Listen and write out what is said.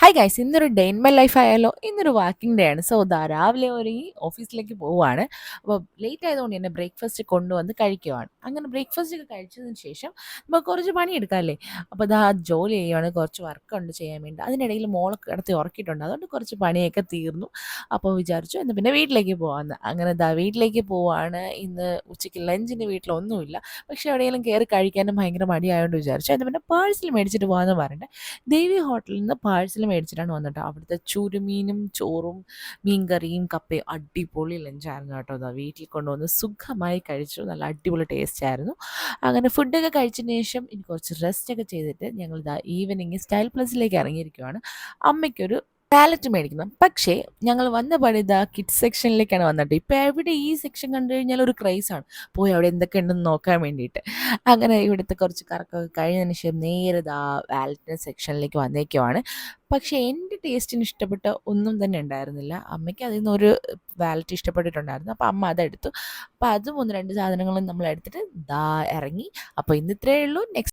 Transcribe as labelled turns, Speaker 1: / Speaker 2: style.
Speaker 1: Hi guys, ഇന്നൊരു day in my life ആയാലോ? ഇന്നൊരു വർക്കിംഗ് ഡേ ആണ്. രാവിലെ ഒരുങ്ങി ഓഫീസിലേക്ക് പോവുകയാണ്. അപ്പോൾ ലേറ്റ് ആയതുകൊണ്ട് തന്നെ ബ്രേക്ക്ഫാസ്റ്റ് കൊണ്ടുവന്ന് കഴിക്കുവാണ്. അങ്ങനെ ബ്രേക്ക്ഫാസ്റ്റ് ഒക്കെ കഴിച്ചതിന് ശേഷം നമുക്ക് കുറച്ച് പണിയെടുക്കാമല്ലേ? അപ്പോൾ ഇതാ ജോലി ചെയ്യുവാണ്, കുറച്ച് വർക്കുണ്ട് ചെയ്യാൻ വേണ്ടി. അതിനിടയിൽ മോളെ കിടത്തി ഉറക്കിയിട്ടുണ്ട്, അതുകൊണ്ട് കുറച്ച് പണിയൊക്കെ തീർന്നു. അപ്പോൾ വിചാരിച്ചു എന്നാൽ പിന്നെ വീട്ടിലേക്ക് പോകാമെന്ന്. അങ്ങനെ ഇതാ വീട്ടിലേക്ക് പോവാണ്. ഇന്ന് ഉച്ചയ്ക്ക് ലഞ്ചിന് വീട്ടിലൊന്നുമില്ല, പക്ഷേ എവിടെയെങ്കിലും കയറി കഴിക്കാനും ഭയങ്കര മടിയായതുകൊണ്ട് വിചാരിച്ചു എന്നാൽ പിന്നെ പാഴ്സൽ മേടിച്ചിട്ട് പോകാമെന്ന് പറഞ്ഞിട്ട് ദേവി ഹോട്ടലിൽ നിന്ന് പാഴ്സൽ മേടിച്ചിട്ടാണ് വന്നിട്ട്. അവിടുത്തെ ചുരുമീനും ചോറും മീൻകറിയും കപ്പയും അടിപൊളി ലഞ്ചായിരുന്നു കേട്ടോ. അതാ വീട്ടിൽ കൊണ്ടുവന്ന് സുഖമായി കഴിച്ചു. നല്ല അടിപൊളി ടേസ്റ്റ് ആയിരുന്നു. അങ്ങനെ ഫുഡൊക്കെ കഴിച്ചതിന് ശേഷം ഇനി കുറച്ച് റെസ്റ്റൊക്കെ ചെയ്തിട്ട് ഞങ്ങൾ ഇതാ ഈവനിങ് സ്റ്റൈൽ പ്ലസിലേക്ക് ഇറങ്ങിയിരിക്കുകയാണ്. അമ്മയ്ക്കൊരു പാലറ്റ് മേടിക്കണം. പക്ഷേ ഞങ്ങൾ വന്ന പണി ഇതാ കിഡ്സ് സെക്ഷനിലേക്കാണ് വന്നിട്ട്. ഇപ്പോൾ എവിടെ ഈ സെക്ഷൻ കണ്ടു കഴിഞ്ഞാൽ ഒരു ക്രൈസാണ്, പോയി അവിടെ എന്തൊക്കെ ഉണ്ടെന്ന് നോക്കാൻ വേണ്ടിയിട്ട്. അങ്ങനെ ഇവിടുത്തെ കുറച്ച് കറക്കമൊക്കെ കഴിഞ്ഞതിന് ശേഷം നേരെ ഇതാ വാലറ്റിൻ്റെ സെക്ഷനിലേക്ക് വന്നേക്കുവാണ്. പക്ഷേ എൻ്റെ ടേസ്റ്റിന് ഇഷ്ടപ്പെട്ട ഒന്നും തന്നെ ഉണ്ടായിരുന്നില്ല. അമ്മയ്ക്ക് അതിൽ നിന്നൊരു വാലറ്റ് ഇഷ്ടപ്പെട്ടിട്ടുണ്ടായിരുന്നു. അപ്പോൾ അമ്മ അതെടുത്തു. അപ്പോൾ അതും ഒന്ന് രണ്ട് സാധനങ്ങളും നമ്മൾ എടുത്തിട്ട് ദാ ഇറങ്ങി. അപ്പോൾ ഇന്ന് ഇത്രയേ ഉള്ളൂ. നെക്സ്റ്റ്